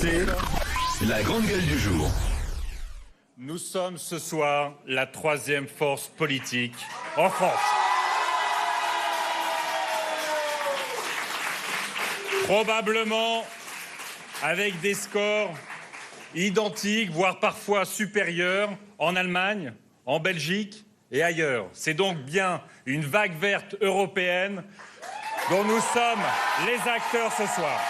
C'est la grande gueule du jour. Nous sommes ce soir la troisième force politique en France. Probablement avec des scores identiques, voire parfois supérieurs, en Allemagne, en Belgique et ailleurs. C'est donc bien une vague verte européenne dont nous sommes les acteurs ce soir.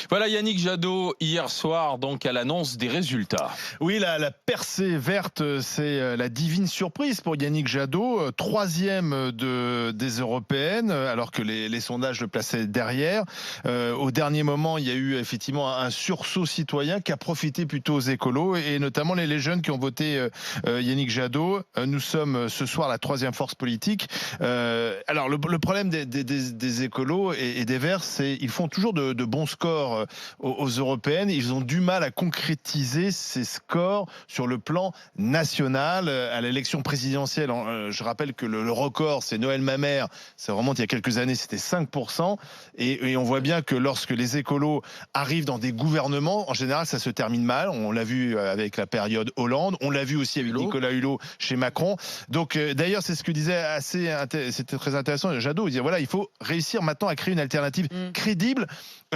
Voilà Yannick Jadot hier soir donc à l'annonce des résultats. Oui, la percée verte, c'est la divine surprise pour Yannick Jadot, troisième des européennes, alors que les sondages le plaçaient derrière. Au dernier moment, il y a eu effectivement un sursaut citoyen qui a profité plutôt aux écolos et notamment les jeunes qui ont voté Yannick Jadot. Nous sommes ce soir la troisième force politique. Alors le problème des écolos et des Verts, c'est qu'ils font toujours de bons scores aux européennes. Ils ont du mal à concrétiser ces scores sur le plan national. À l'élection présidentielle, je rappelle que le record, c'est Noël Mamère. Ça remonte il y a quelques années, c'était 5%. Et on voit bien que lorsque les écolos arrivent dans des gouvernements, en général, ça se termine mal. On l'a vu avec la période Hollande. On l'a vu aussi avec Nicolas Hulot chez Macron. Donc, d'ailleurs, c'est ce que disait c'était très intéressant, Jadot. Il disait, voilà, il faut réussir maintenant à créer une alternative crédible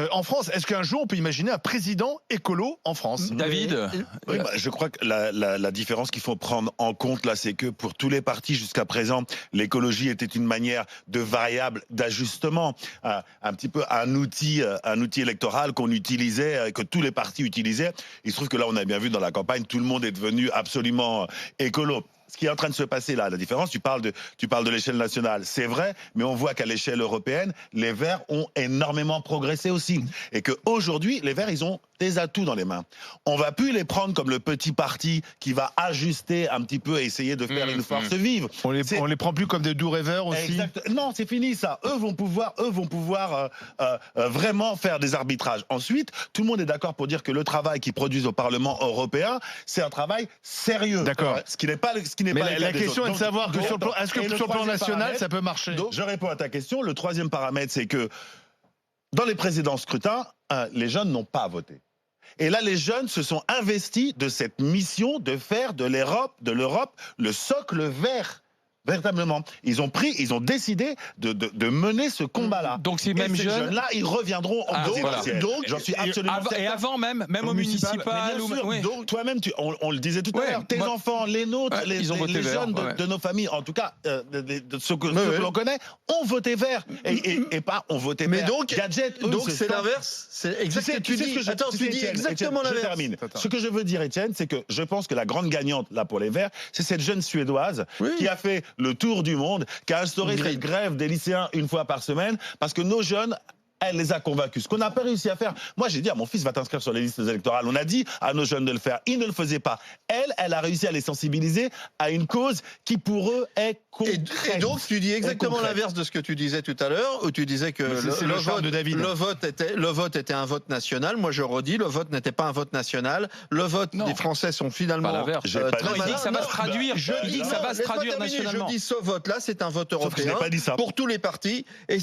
en France. Est-ce qu'un jour on peut imaginer un président écolo en France? David, oui, je crois que la différence qu'il faut prendre en compte là, c'est que pour tous les partis jusqu'à présent, l'écologie était une manière de variable d'ajustement, un petit peu un outil électoral qu'on utilisait, que tous les partis utilisaient. Il se trouve que là, on a bien vu dans la campagne, tout le monde est devenu absolument écolo. Ce qui est en train de se passer là, la différence, tu parles de l'échelle nationale, c'est vrai, mais on voit qu'à l'échelle européenne, les Verts ont énormément progressé aussi. Et qu'aujourd'hui, les Verts, ils ont des atouts dans les mains. On va plus les prendre comme le petit parti qui va ajuster un petit peu et essayer de faire une force vive. On les prend plus comme des doux rêveurs aussi. Non, c'est fini ça. Eux vont pouvoir vraiment faire des arbitrages. Ensuite, tout le monde est d'accord pour dire que le travail qu'ils produisent au Parlement européen, c'est un travail sérieux. D'accord. Ce qui n'est pas la question est de savoir que sur le plan national, ça peut marcher. Donc, je réponds à ta question. Le troisième paramètre, c'est que dans les précédents scrutins, les jeunes n'ont pas voté. Et là, les jeunes se sont investis de cette mission de faire de l'Europe le socle vert. Véritablement, ils ont décidé de mener ce combat-là. Donc ces mêmes jeunes-là, ils reviendront en présidentielle. Donc, j'en suis absolument certain. Et avant même au municipal. Donc toi-même, on le disait tout à l'heure, tes enfants, les nôtres, les jeunes de nos familles, en tout cas de ceux que l'on connaît, ont voté vert et pas ont voté vert. Mais donc, gadget. Donc c'est l'inverse. C'est exactement. Tu dis exactement l'inverse. Ce que je veux dire, Étienne, c'est que je pense que la grande gagnante là pour les Verts, c'est cette jeune Suédoise qui a fait le tour du monde, qui a instauré cette grève des lycéens une fois par semaine, parce que nos jeunes, elle les a convaincus. Ce qu'on n'a pas réussi à faire. Moi, j'ai dit à mon fils, va t'inscrire sur les listes électorales. On a dit à nos jeunes de le faire. Ils ne le faisaient pas. Elle a réussi à les sensibiliser à une cause qui, pour eux, est concrète. Et donc, tu dis exactement l'inverse de ce que tu disais tout à l'heure, où tu disais que le vote était un vote national. Moi, je redis, le vote n'était pas un vote national. Le vote des Français sont finalement... il dit que ça va se traduire. Je dis que ça va se traduire nationalement. Je dis ce vote-là, c'est un vote européen pour tous les partis, et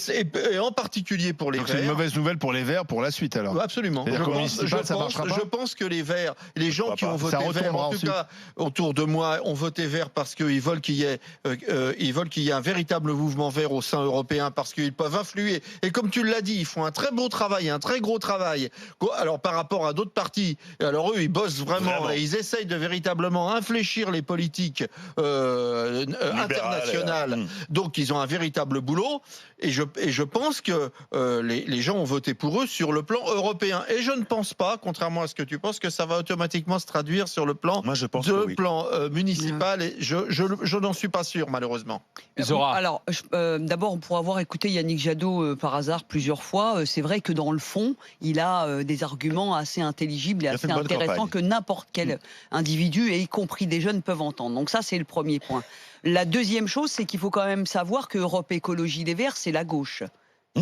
en particulier pour les Verts. C'est une mauvaise nouvelle pour les Verts pour la suite alors. Absolument. Je pense que les Verts, les gens qui ont voté Vert, en tout cas autour de moi, ont voté Vert parce qu'ils veulent qu'il y ait un véritable mouvement vert au sein européen, parce qu'ils peuvent influer. Et comme tu l'as dit, ils font un très beau travail, un très gros travail. Alors par rapport à d'autres partis, alors eux, ils bossent vraiment. Et ils essayent de véritablement infléchir les politiques internationales. Donc ils ont un véritable boulot. Et je pense que les gens ont voté pour eux sur le plan européen. Et je ne pense pas, contrairement à ce que tu penses, que ça va automatiquement se traduire sur le plan municipal. Et je n'en suis pas sûr, malheureusement. Zora. Alors, d'abord, pour avoir écouté Yannick Jadot par hasard plusieurs fois, c'est vrai que dans le fond, il a des arguments assez intelligibles et assez intéressants que n'importe quel individu, et y compris des jeunes, peuvent entendre. Donc ça, c'est le premier point. La deuxième chose, c'est qu'il faut quand même savoir que Europe Écologie Les Verts, c'est la gauche.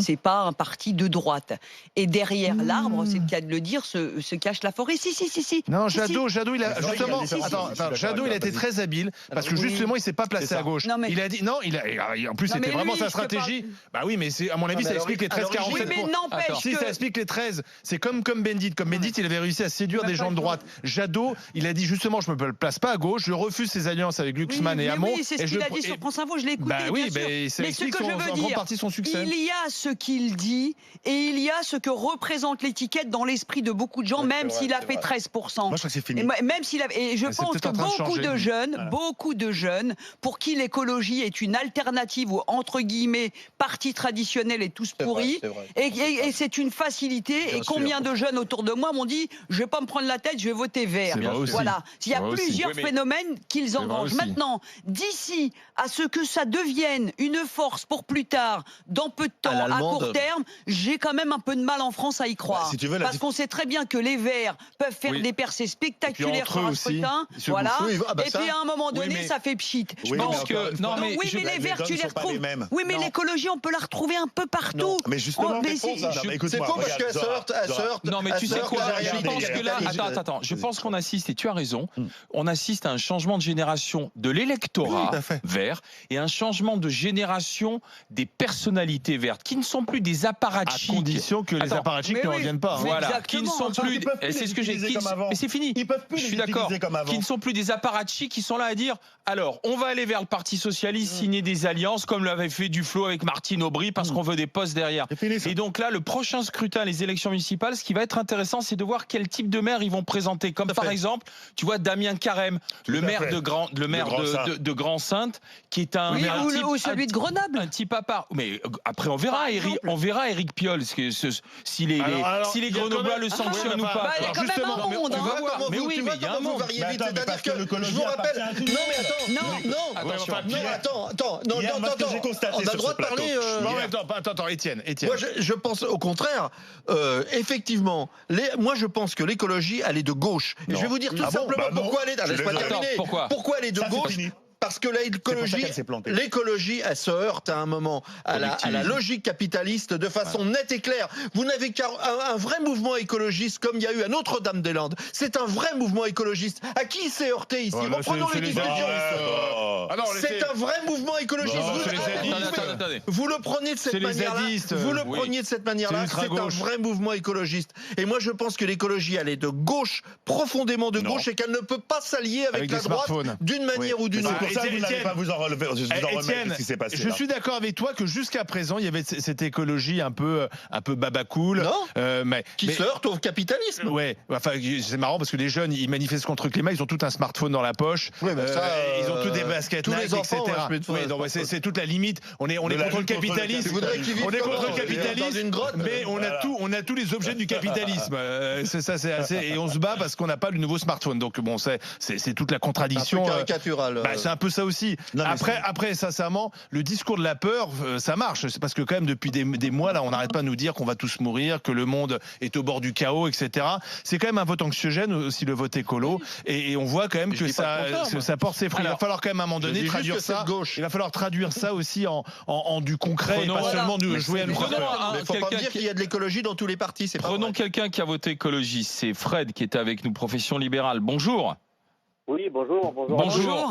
C'est pas un parti de droite. Et derrière l'arbre, c'est le cas de le dire, se cache la forêt. Si. Non, Jadot, il a justement. Jadot, il a été très habile parce que justement, il s'est pas placé à gauche. Il a dit non. En plus, c'était vraiment sa stratégie. Bah oui, mais à mon avis, ça explique les 13-47. Si ça explique les 13, c'est comme Bendit. Comme Bendit, il avait réussi à séduire des gens de droite. Jadot, il a dit justement, je me place pas à gauche, je refuse ces alliances avec Glucksmann et Hamon. Oui, c'est ce qu'il a dit sur France Info. Je l'ai écouté. Bah oui, mais ça explique en grande partie son succès. Il y a ce qu'il dit et il y a ce que représente l'étiquette dans l'esprit de beaucoup de gens, même s'il a fait 13%. Moi, je crois que c'est fini. Même s'il a, et je pense que beaucoup de jeunes, pour qui l'écologie est une alternative ou entre guillemets parti traditionnel et tous pourris, et c'est une facilité. Et combien de jeunes autour de moi m'ont dit, je vais pas me prendre la tête, je vais voter vert. Voilà. Il y a plusieurs phénomènes qu'ils engagent. Maintenant, d'ici à ce que ça devienne une force pour plus tard, dans peu de temps, à court terme, j'ai quand même un peu de mal en France à y croire. Parce qu'on sait très bien que les Verts peuvent faire des percées spectaculaires sur un scrutin. Voilà. Et puis à un moment donné, ça fait pchit. Je pense que. Mais les Verts, tu les retrouves. Oui, mais l'écologie, on peut la retrouver un peu partout. Mais justement, c'est faux parce qu'elle se heurte. Non, mais tu sais quoi, je pense que là. Attends. Je pense qu'on assiste, et tu as raison, on assiste à un changement de génération de l'électorat vert et un changement de génération des personnalités vertes qui ne sont plus des apparatchiks. À condition que les apparatchiks ne reviennent pas. Voilà, qui ne sont plus. C'est ce que j'ai dit. Mais c'est fini. Je suis d'accord. Qui ne sont plus des apparatchiks qui sont là à dire alors, on va aller vers le Parti Socialiste, signer des alliances comme l'avait fait Duflot avec Martine Aubry parce qu'on veut des postes derrière. Et donc là, le prochain scrutin, les élections municipales, ce qui va être intéressant, c'est de voir quel type de maire ils vont présenter. Comme par exemple, tu vois, Damien Carême, le maire de Grand-Sainte, qui est un maire ou celui de Grenoble. Un type à part. Mais après, on verra Éric Piolle, si les Grenoblois le sanctionnent ou pas. Justement, tu vas voir. Mais oui, mais il y a un monde. C'est-à-dire que je vous rappelle. Non, mais attends. On a le droit de parler. Attends, Étienne. Moi, je pense au contraire. Effectivement, moi, je pense que l'écologie, elle est de gauche. Et je vais vous dire tout simplement pourquoi elle est. Laisse-moi terminer. Pourquoi elle est de gauche? Parce que l'écologie, elle se heurte à un moment à la logique capitaliste de façon nette et claire. Vous n'avez qu'un vrai mouvement écologiste comme il y a eu à Notre-Dame-des-Landes. C'est un vrai mouvement écologiste. À qui il s'est heurté ici? Reprenons les discussions. C'est un vrai mouvement écologiste. Vous le preniez de cette manière-là. C'est un vrai mouvement écologiste. Et moi, je pense que l'écologie, elle est de gauche, profondément de gauche, et qu'elle ne peut pas s'allier avec la droite d'une manière ou d'une autre. Pour ça, vous n'allez pas vous en remettre ce qui s'est passé. Je suis d'accord avec toi que jusqu'à présent, il y avait cette écologie un peu babacool. Qui se heurte au capitalisme. Ouais. Enfin, c'est marrant parce que les jeunes, ils manifestent contre le climat, ils ont tout un smartphone dans la poche. Ils ont tous des baskets Nike, etc. C'est toute la limite. On est contre le capitalisme. On est contre le capitalisme, mais on a tous les objets du capitalisme. C'est ça, c'est assez. Et on se bat parce qu'on n'a pas le nouveau smartphone. Donc bon, c'est toute la contradiction. Un peu caricatural. C'est un peu ça aussi. Après, sincèrement, le discours de la peur, ça marche. C'est parce que quand même depuis des mois là, on n'arrête pas de nous dire qu'on va tous mourir, que le monde est au bord du chaos, etc. C'est quand même un vote anxiogène aussi, le vote écolo, et on voit quand même que ça porte ses fruits. Il va falloir quand même à un moment donné traduire ça. Il va falloir traduire ça aussi en du concret, et pas seulement de jouer à nous faire peur. Il ne faut pas me dire qu'il y a de l'écologie dans tous les partis. Prenons quelqu'un qui a voté écologie. C'est Fred qui était avec nous, Profession Libérale. Bonjour. Oui, bonjour.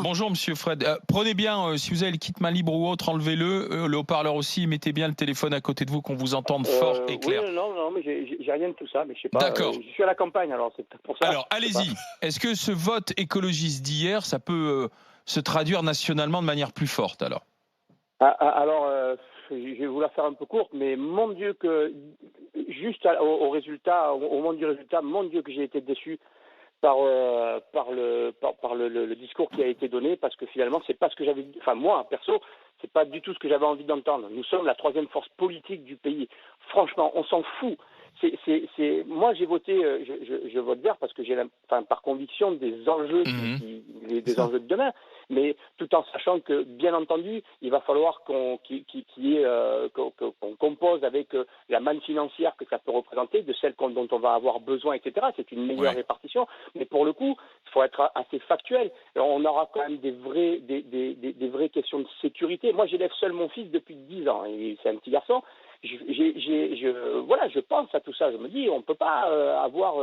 Bonjour, monsieur Fred. Prenez bien, si vous avez le kit main libre ou autre, enlevez-le. Le haut-parleur aussi, mettez bien le téléphone à côté de vous, qu'on vous entende fort et clair. Oui, non, mais j'ai rien de tout ça, mais je sais pas. D'accord. Je suis à la campagne, alors c'est pour ça. Alors, allez-y. Est-ce que ce vote écologiste d'hier, ça peut se traduire nationalement de manière plus forte, alors? Alors, je vais vous la faire un peu courte, mais mon Dieu que, juste au résultat, au moment du résultat, mon Dieu que j'ai été déçu par le discours qui a été donné, parce que finalement c'est pas ce que j'avais, enfin moi perso, c'est pas du tout ce que j'avais envie d'entendre. Nous sommes la troisième force politique du pays. Franchement, on s'en fout. Moi j'ai voté, je vote vert parce que j'ai, par conviction des enjeux, des enjeux de demain, mais tout en sachant que, bien entendu, il va falloir qu'on compose avec la manne financière que ça peut représenter, de celle dont on va avoir besoin, etc. C'est une meilleure répartition, mais pour le coup, il faut être assez factuel. Alors, on aura quand même des vraies questions de sécurité. Moi, j'élève seul mon fils depuis 10 ans, et c'est un petit garçon. voilà, je pense à tout ça. Je me dis, on ne peut pas avoir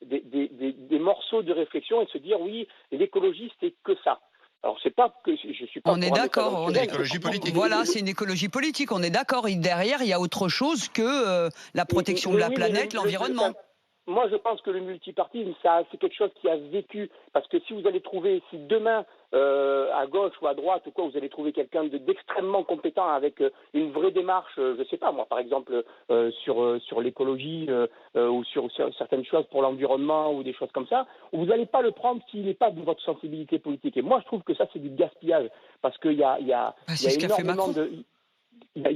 des morceaux de réflexion et se dire oui, l'écologie c'est que ça. Alors c'est pas que je suis pas. On est d'accord. C'est une écologie politique. Voilà, c'est une écologie politique. On est d'accord. Derrière, il y a autre chose que la protection de la planète, l'environnement. Moi, je pense que le multipartisme, c'est quelque chose qui a vécu. Parce que si vous allez trouver, si demain, à gauche ou à droite, ou quoi, vous allez trouver quelqu'un d'extrêmement compétent avec une vraie démarche, je sais pas, moi, par exemple, sur l'écologie ou sur certaines choses pour l'environnement ou des choses comme ça, vous n'allez pas le prendre s'il n'est pas de votre sensibilité politique. Et moi, je trouve que ça, c'est du gaspillage. Parce qu'il y a énormément de... Non,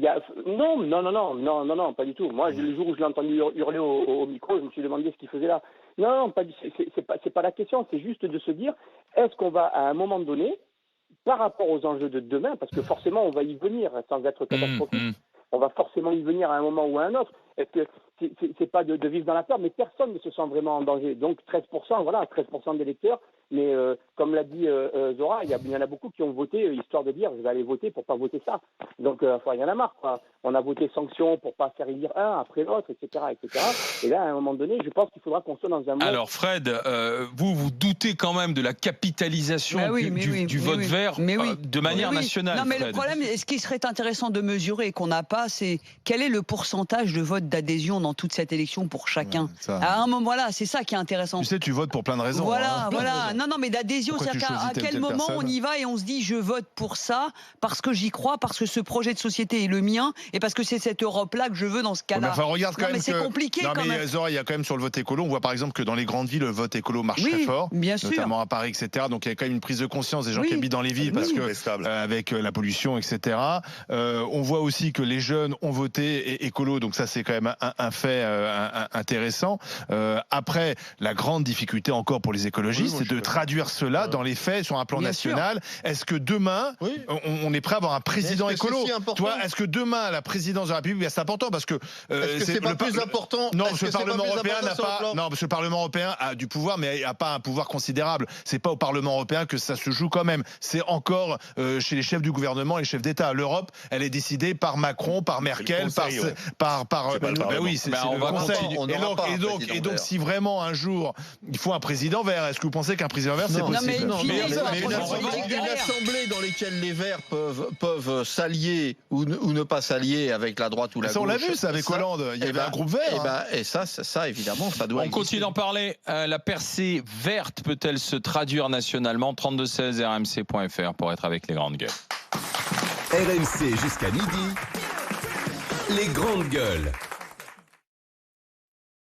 pas du tout. Moi, le jour où je l'ai entendu hurler au micro, je me suis demandé ce qu'il faisait là. Non, pas du, c'est pas la question. C'est juste de se dire, est-ce qu'on va à un moment donné, par rapport aux enjeux de demain, parce que forcément on va y venir sans être catastrophique, on va forcément y venir à un moment ou à un autre. Est-ce que c'est pas de vivre dans la peur, mais personne ne se sent vraiment en danger. Donc 13%, voilà, 13% des électeurs. Mais comme l'a dit Zora, il y en a beaucoup qui ont voté histoire de dire je vais aller voter pour pas voter ça. Donc il y en a marre, quoi. On a voté sanction pour pas faire élire un après l'autre, etc., etc. Et là, à un moment donné, je pense qu'il faudra qu'on soit dans un monde... Alors Fred, vous doutez quand même de la capitalisation du vote vert de manière nationale. Non, mais Fred. le problème, ce qui serait intéressant de mesurer et qu'on n'a pas, c'est quel est le pourcentage de vote d'adhésion dans toute cette élection pour chacun. À un moment, voilà, c'est ça qui est intéressant. Tu sais, tu votes pour plein de raisons. Voilà, voilà. Non, mais d'adhésion, c'est-à-dire à quel moment on y va et on se dit je vote pour ça parce que j'y crois, parce que ce projet de société est le mien et parce que c'est cette Europe-là que je veux dans ce cas-là. Enfin, regarde quand même c'est compliqué quand même. Zora, il y a quand même sur le vote écolo, on voit par exemple que dans les grandes villes, le vote écolo marche très fort, notamment à Paris, etc. Donc il y a quand même une prise de conscience des gens qui habitent dans les villes parce que avec la pollution, etc. On voit aussi que les jeunes ont voté écolo, donc ça c'est quand même un fait intéressant. Après, la grande difficulté encore pour les écologistes, c'est de traduire cela dans les faits sur un plan national. Est-ce que demain, on est prêt à avoir un président écolo? Toi, est-ce que demain, la présidence de la République, c'est important parce que c'est pas plus important. Non, parce que le Parlement européen n'a pas. Non, parce que le Parlement européen a du pouvoir, mais n'a pas un pouvoir considérable. C'est pas au Parlement européen que ça se joue quand même. C'est encore chez les chefs du gouvernement, les chefs d'État. L'Europe, elle est décidée par Macron, par Merkel, par. Oui, c'est le Conseil. Et donc, si vraiment un jour il faut un président vert, est-ce que vous pensez qu'un président vert c'est possible? Mais une assemblée dans laquelle les Verts peuvent s'allier ou ne pas s'allier avec la droite ou la gauche. On l'a vu, ça avec Hollande. Il y avait un groupe vert. Et ça, évidemment, ça doit. On continue d'en parler. La percée verte peut-elle se traduire nationalement? 3216 rmc.fr pour être avec les grandes gueules. RMC jusqu'à midi. Les grandes gueules.